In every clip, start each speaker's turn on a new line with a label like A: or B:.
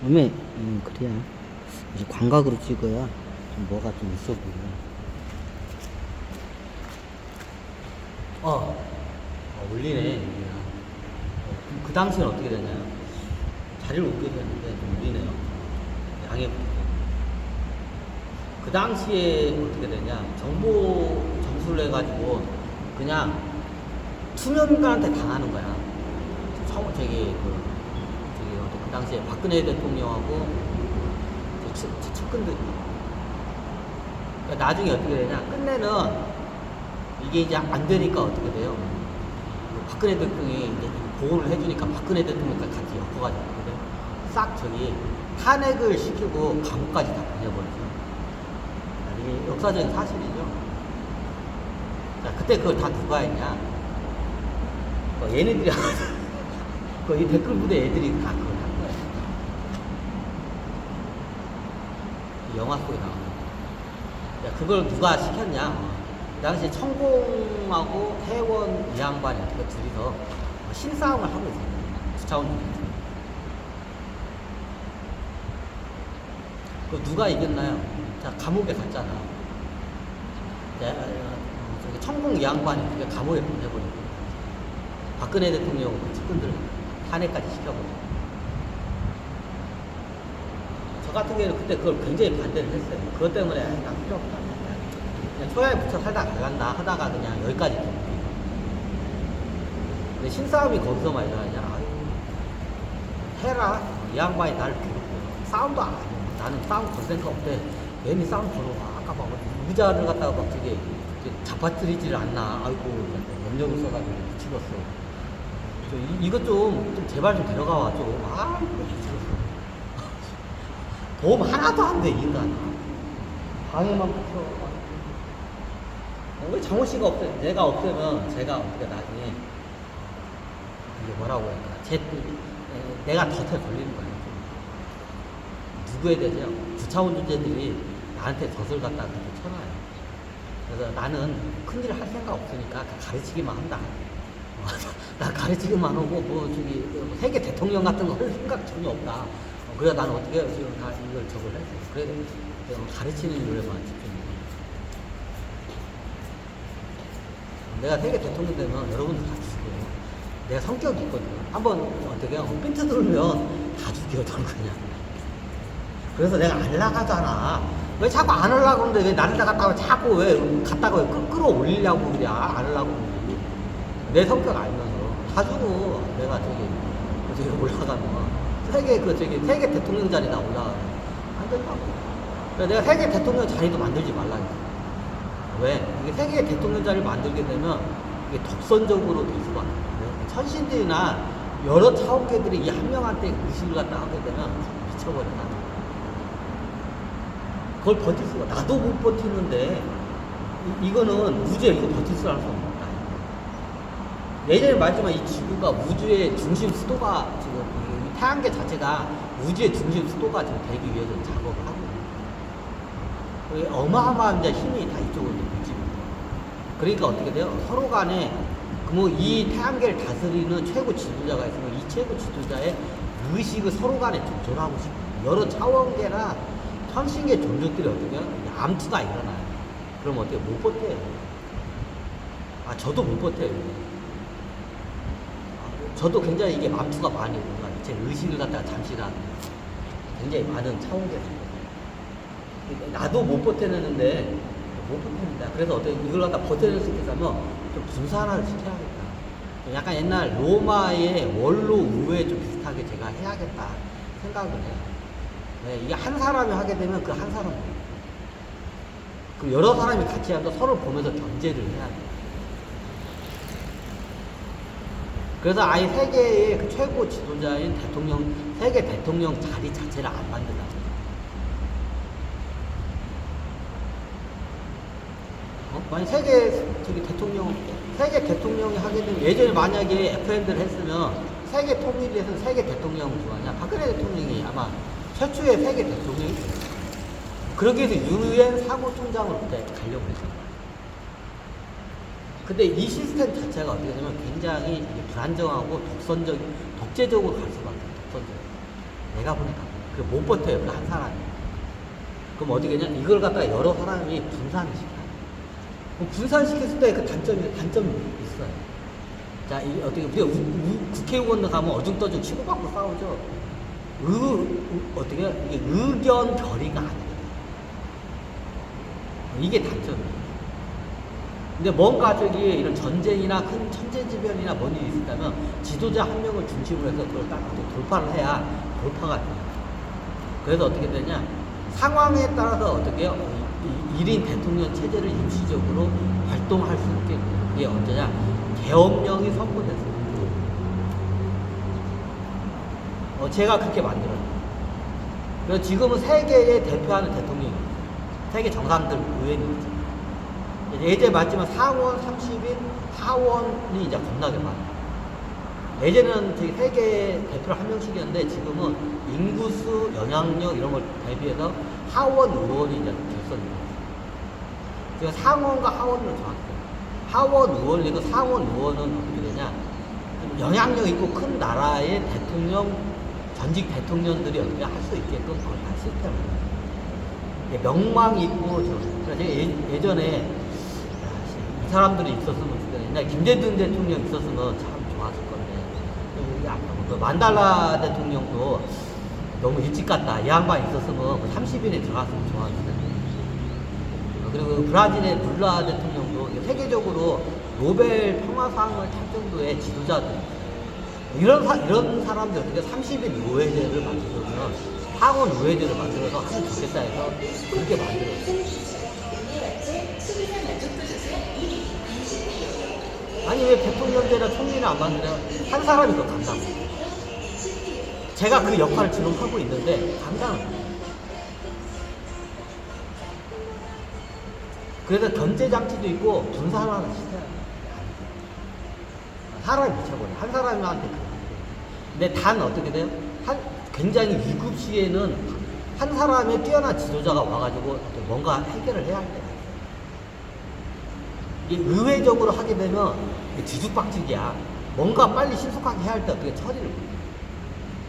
A: 어메, 그래야. 이제 광각으로 찍어야 좀 뭐가 좀 있어 보여. 울리네, 여기가. 그 당시엔 어떻게 되냐요? 자리를 옮겨야 되는데 좀 울리네요. 양해 부탁드립니다. 그 당시에 어떻게 되냐? 정보 점수를 해가지고 그냥 투명인간한테 당하는 거야. 그 당시에 박근혜 대통령하고 제 측근들이. 그러니까 나중에 어떻게 되냐? 끝내는 이게 이제 안 되니까 어떻게 돼요? 박근혜 대통령이 이제 보호를 해주니까 박근혜 대통령까지 같이 엮어가지고 싹 탄핵을 시키고 감옥까지 다 보내버리죠. 이게 역사적인 사실이죠. 자, 그때 그걸 다 누가 했냐? 얘네들이 이 댓글 부대 애들이 다 그걸 한 거야. 이 영화 속에 나오는. 야, 그걸 누가 시켰냐? 그 당시에 천공하고 태원 이 양반이 그 둘이서 신싸움을 하고 있어요. 주차원 중에서. 그 누가 이겼나요? 자, 감옥에 갔잖아. 천공 이 양반이 그게 감옥에 보내버리고 박근혜 대통령 그 측근들을 탄핵까지 시켜버리고. 저 같은 경우에는 그때 그걸 굉장히 반대를 했어요. 그것 때문에 난 필요 없다. 그냥 초야에 붙여 살다 갈란다 하다가 그냥 여기까지 됐는데. 근데 신싸움이 거기서만 일어나냐? 아유, 해라. 이 양반이 나를 괴롭혀. 싸움도 안 해. 나는 싸움 걸 생각 없대. 괜히 싸움 걸어와. 아까 막 의자를 갖다가 막 잡아뜨리지를 않나. 아이고, 염력을 써가지고 미치겠어. 이것 좀 제발 좀 데려가와, 좀. 아이고, 미치겠어. 도움 하나도 안 돼, 인간. 방해만 붙여. 왜 장호 씨가 내가 없으면 제가 어떻게 나중에 이게 뭐라고 할까? 내가 덫에 걸리는 거예요. 누구에 대해서 주차원 주제들이 나한테 덫을 갖다 그렇게 쳐놔요. 그래서 나는 큰일 할 생각 없으니까 가르치기만 한다. 나 가르치기만 하고 세계 대통령 같은 거 할 생각 전혀 없다. 그래서 나는 어떻게 지금 다 이걸 적을 했어요. 그래서 가르치는 일에만 집중해요. 내가 세계 대통령 되면 여러분들 다 죽여요. 내가 성격이 있거든요. 한번 어떻게 핀트 들으면 다 죽여도 그냥. 그래서 내가 안 나가잖아. 왜 자꾸 안 하려고 하는데 왜 나를 나갔다가 자꾸 왜 갔다가 끌어올리려고 그래. 안 하려고 그러지. 내 성격 알면서 다 주고 내가 저기 올라가면 세계 대통령 자리 나 올라가면 안 된다고. 그래서 내가 세계 대통령 자리도 만들지 말라니까. 왜? 이게 세계 대통령 자리를 만들게 되면 이게 독선적으로 될 수가 없어요. 천신들이나 여러 차원계들이 이 한 명한테 의식을 갖다 하게 되면 미쳐버린다. 그걸 버틸 수가, 나도 못 버티는데, 이거는 우주에 이거 버틸 수 없다. 예전에 말했지만 이 지구가 우주의 중심 수도가 지금, 이 태양계 자체가 우주의 중심 수도가 지금 되기 위해서 작업을 하고 있는 거예요. 어마어마한 힘이 다 이쪽으로 밀집니다. 그러니까 어떻게 돼요? 서로 간에, 이 태양계를 다스리는 최고 지도자가 있으면 이 최고 지도자의 의식을 서로 간에 조절하고 싶어요. 여러 차원계나 천신계 존재들이 어떻게 해요? 암투가 일어나요. 그럼 어떻게 못 버텨요? 저도 못 버텨요. 저도 굉장히 이게 암투가 많이 일어나요. 제 의식을 갖다가 잠시라도 굉장히 많은 차원계가 있어요. 나도 못 버텨내는데 못 버텨낸다. 그래서 어떻게 이걸 갖다 버텨낼 수 있겠다면 좀 분산화를 시켜야겠다. 약간 옛날 로마의 원로 우회 좀 비슷하게 제가 해야겠다 생각을 해요. 네, 이게 한 사람이 하게 되면 그 한 사람, 그 여러 사람이 같이 하면서 서로 보면서 견제를 해야 돼요. 그래서 아예 세계의 그 최고 지도자인 세계 대통령 자리 자체를 안 만든다. 만약 세계 대통령이 하게 되면, 예전에 만약에 FM대를 했으면 세계 통일에서 세계 대통령 좋아하냐? 박근혜 대통령이 아마 최초의 세계 대통령이 됐어요. 그러기 위해서 유엔 사무총장으로 그때 가려고 했어요. 근데 이 시스템 자체가 어떻게 되면 굉장히 불안정하고 독재적으로 갈 수밖에 없어요. 독선적. 내가 보니까. 못 버텨요, 그 한 사람이. 그럼 어떻게 하냐? 이걸 갖다가 여러 사람이 분산을 시켜요. 그럼 분산시켰을 때 그 단점이 있어요. 자, 이 어떻게, 우리가 국회의원들 가면 어중떠중 치고받고 싸우죠. 어떻게, 이게 의견 결의가 아니에요. 이게 단점이에요. 근데 뭔가 저기 이런 전쟁이나 큰 천재지변이나 뭔 일이 있었다면 지도자 한 명을 중심으로 해서 그걸 딱 돌파를 해야 돌파가 돼요. 그래서 어떻게 되냐? 상황에 따라서 어떻게 해요? 1인 대통령 체제를 임시적으로 활동할 수 있게 그게 언제냐? 계엄령이 선포됐어요. 제가 그렇게 만들어요. 그래서 지금은 세계에 대표하는 대통령입니다. 세계 정상들 의원이죠. 예제 맞지만 상원 30인, 하원이 이제 겁나게 많아요. 예전에는 저기 세계 대표를 한 명씩이었는데 지금은 인구수, 영향력 이런 걸 대비해서 하원 의원이 이제 결선이 돼요. 제가 상원과 하원을 정확해요. 하원 의원이고 상원 의원은 어떻게 되냐? 영향력 있고 큰 나라의 대통령, 전직 대통령들이 어떻게 할 수 있게끔 그걸 다 시스템을 해요. 명망이 있고, 그래서 제가 예전에 이 사람들이 있었으면 좋겠다. 옛날에 김대중 대통령 있었으면 참 좋았을 건데. 그 만달라 대통령도 너무 일찍 갔다. 이 양반 있었으면 30인에 들어갔으면 좋았을 텐데. 그리고 브라질의 룰라 대통령도 세계적으로 노벨 평화상을 탈 정도의 지도자들. 이런 사람들 어떻게 30인 의회제를 만들면 상원 의회제를 만들어서 하면 좋겠다 해서 그렇게 만들었어요. 아니 왜 대통령제나 총리를 안 만드냐? 한 사람이 더 감당합니다. 제가 그 역할을 지금 하고 있는데 감당합니다. 그래서 견제장치도 있고 분산하는 시스템. 사람이 미쳐버려. 한 사람한테. 근데 단 어떻게 돼요? 굉장히 위급 시에는 한 사람의 뛰어난 지도자가 와가지고 뭔가 해결을 해야 할 때가 있어요. 이게 의회적으로 하게 되면 뒤죽박죽이야. 뭔가 빨리 신속하게 해야 할 때 어떻게 처리를 못해요.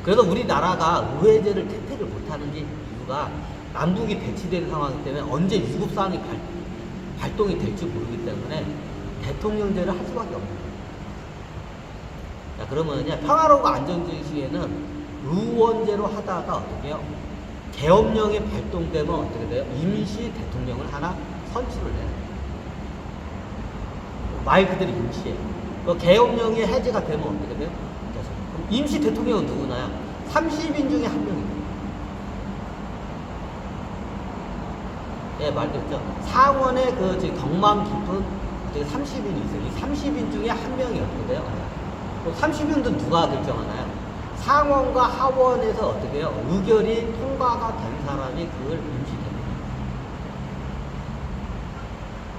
A: 그래서 우리나라가 의회제를 태택을 못하는 게 이유가 남북이 배치된 상황이기 때문에 언제 위급사항이 발동이 될지 모르기 때문에 대통령제를 할 수밖에 없는 거예요. 자, 그러면 평화로운 안정적인 시기에는 의원제로 하다가 어떻게 해요? 계엄령이 발동되면 어떻게 돼요? 임시 대통령을 하나 선출을 해요. 말 그대로 임시예요. 그 계엄령이 해제가 되면 어떻게 돼요? 그럼 임시 대통령은 누구나요? 30인 중에 한 명입니다. 예, 말됐죠? 상원의 경망 깊은 30인이 있어요. 이 30인 중에 한 명이 어떻게 돼요? 30인도 누가 결정하나요? 상원과 하원에서 어떻게 해요? 의결이 통과가 된 사람이 그걸 임시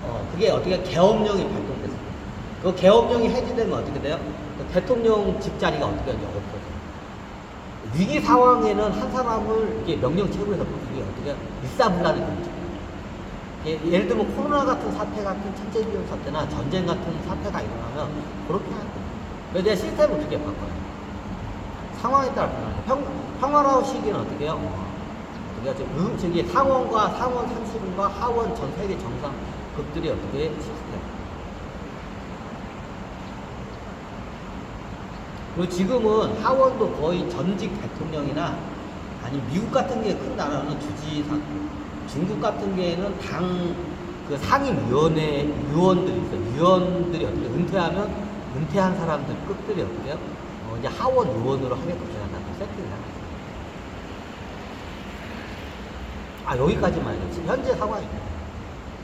A: 대통령. 그게 어떻게 계엄령이 발동됐어요. 그 계엄령이 해제되면 어떻게 돼요? 그 대통령 집자리가 어떻게 하냐, 없어져요. 위기 상황에는 한 사람을 이게 명령 체부해서 이게 어떻게 일사불란의 금지. 예를 들면 코로나 같은 사태 같은 천재지변 사태나 전쟁 같은 사태가 일어나면 그렇게 할 거예요. 그래서 내가 시스템을 그렇게 바꿔요. 상황에 따라 변화해요. 평화로운 시기는 어떻게 해요? 저기 상원과 상원 30인과 하원 전 세계 정상급들이 어떻게 해? 시스템. 그리고 지금은 하원도 거의 전직 대통령이나 아니 미국 같은 게 큰 나라는 주지사, 중국 같은 경우에는 그 상임위원회 위원들이 있어요. 위원들이 어떻게 은퇴한 사람들 끝들이 어떻게 해요? 이제 하원 의원으로 하게끔 제가 다 세팅을 하겠습니다. 여기까지만 해요. 지금 현재 상황입니다.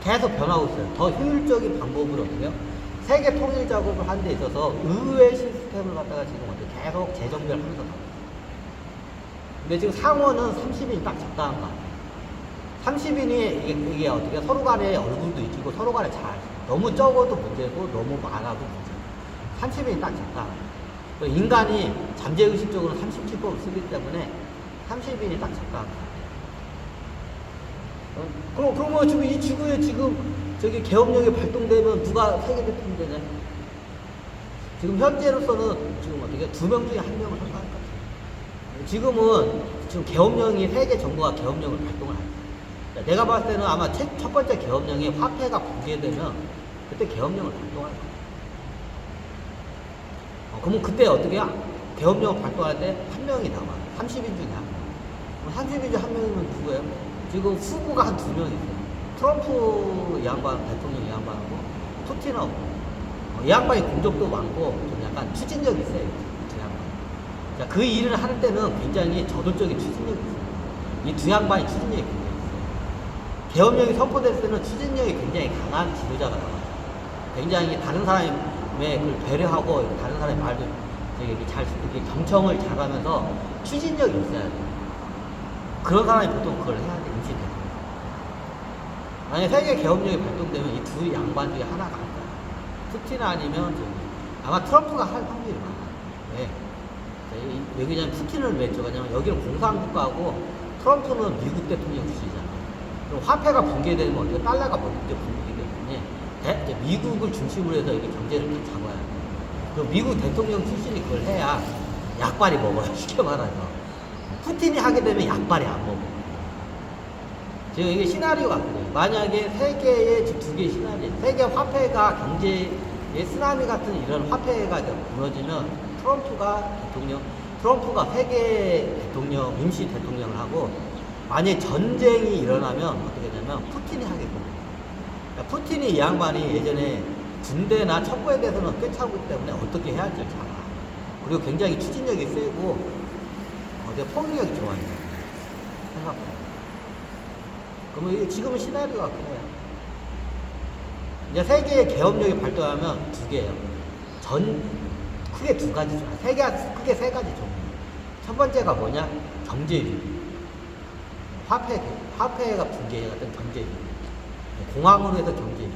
A: 계속 변하고 있어요. 더 효율적인 방법으로 어떻게 해요? 세계 통일 작업을 하는 데 있어서 의회 시스템을 갖다가 지금 어떻게 계속 재정비를 하면서 가고 있어요. 근데 지금 상원은 30인이 딱 적당한 거 같아요. 30인이 이게 어떻게 서로 간에 얼굴도 있고 서로 간에 너무 적어도 문제고 너무 많아도 문제고 30인이 딱 적당한 거예요. 인간이 잠재의식적으로 37법을 쓰기 때문에 30인이 딱 적당한 거예요. 그러면 지금 이 지구에 저기 계엄령이 발동되면 누가 세계 대통령이 되냐? 지금 현재로서는 지금 어떻게 2명 중에 1명을 선택할 것 같아요. 지금 계엄령이 세계 정부가 계엄령을 발동을 할 거예요. 내가 봤을 때는 아마 첫 번째 계엄령이 화폐가 붕괴되면 그때 계엄령을 발동할 거예요. 그러면 그때 어떻게 해요? 계엄령을 발동할 때 한 명이 남아. 30인 중에 한 명. 30인 중에 한 명이면 누구예요? 지금 후보가 한 2명 있어요. 트럼프 양반, 대통령 양반하고 푸틴하고. 이 양반이 공적도 많고 좀 약간 추진력이 있어요. 두 양반. 자, 그 일을 할 때는 굉장히 저돌적인 추진력이 있어요. 이 두 양반이 추진력이 굉장히 있어요. 계엄령이 선포됐을 때는 추진력이 굉장히 강한 지도자가 나와요. 굉장히 다른 사람의 그 배려하고 다른 사람의 말도 이렇게 경청을 잘하면서 추진력이 있어야 돼요. 그런 사람이 보통 그걸 해야 돼, 임시 대통령. 만약에 세계 계엄령이 발동되면 이 두 양반 중에 하나가 할 거야. 푸틴 아니면 아마 트럼프가 할 확률이 많아요. 왜? 왜냐면 푸틴을 왜 저거냐면 여기는 공산국가고 트럼프는 미국 대통령 출신이잖아. 그럼 화폐가 붕괴되면 어떻게 달러가 먼저 붕괴되기 때문에 미국을 중심으로 해서 이렇게 경제를 다 잡아야 돼. 그럼 미국 대통령 출신이 그걸 해야 약발이 먹어요. 쉽게 말해서. 푸틴이 하게 되면 약발이 안 먹어. 지금 이게 시나리오가 그래요. 만약에 세계의 두 개의 시나리오, 세계 화폐가 경제의 쓰나미 같은 이런 화폐가 무너지면 트럼프가 세계 대통령, 임시 대통령을 하고, 만약에 전쟁이 일어나면 어떻게 되냐면 푸틴이 하게 됩니다. 그러니까 푸틴이 이 양반이 예전에 군대나 첩보에 대해서는 꿰차고 있기 때문에 어떻게 해야 할지 잘 알아. 그리고 굉장히 추진력이 세고, 폭력이 좋아요. 생각보다. 그러면 지금은 시나리오가 그래요. 이제 세계의 계엄령이 발동하면 두 개예요. 크게 두 가지 종류. 크게 세 가지 종류. 첫 번째가 뭐냐? 경제주의. 화폐가 붕괴가 된 경제주의. 공황으로 해서 경제주의.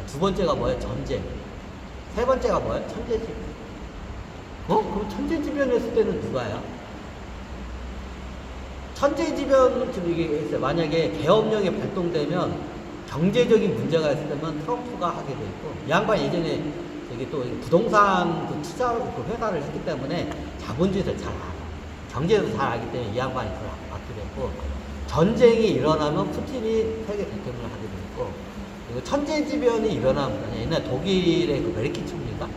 A: 두 번째가 뭐예요? 전쟁. 세 번째가 뭐예요? 천재지변. 그럼 천재지변 했을 때는 누가요? 천재지변을 지금 이게 있어요. 만약에 계엄령이 발동되면 경제적인 문제가 있을 때면 트럼프가 하게 돼 있고, 이 양반 예전에 또 부동산 투자 회사를 했기 때문에 자본주의에서 잘 알아. 경제에서 잘 알기 때문에 이 양반이 그걸 맡게 됐고, 전쟁이 일어나면 푸틴이 세계 대통령을 하게 돼 있고, 그리고 천재지변이 일어나면 옛날 독일의 그 메르켈 총리가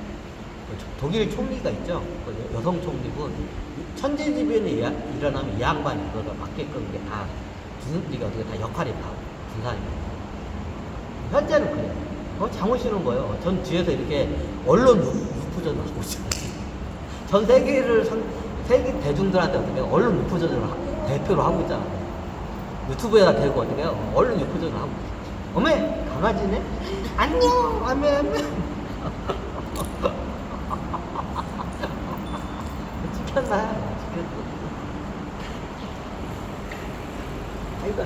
A: 독일 총리가 있죠. 그 여성 총리분. 천재지변이 일어나면 이 양반이 그걸 맡게끔 게 다 역할이 다 분산이 돼요. 현재는 그래요. 장우시는 거예요. 전 뒤에서 이렇게 언론 루프전을 하고 있어요. 전 세계 대중들한테 어떻게 언론 루프전을 대표로 하고 있잖아요. 유튜브에다 대고 어떻게 해요? 언론 루프전을 하고 있어요. 어메, 강아지네? 안녕! 아메. 지켰나? 지켰어. 아이고.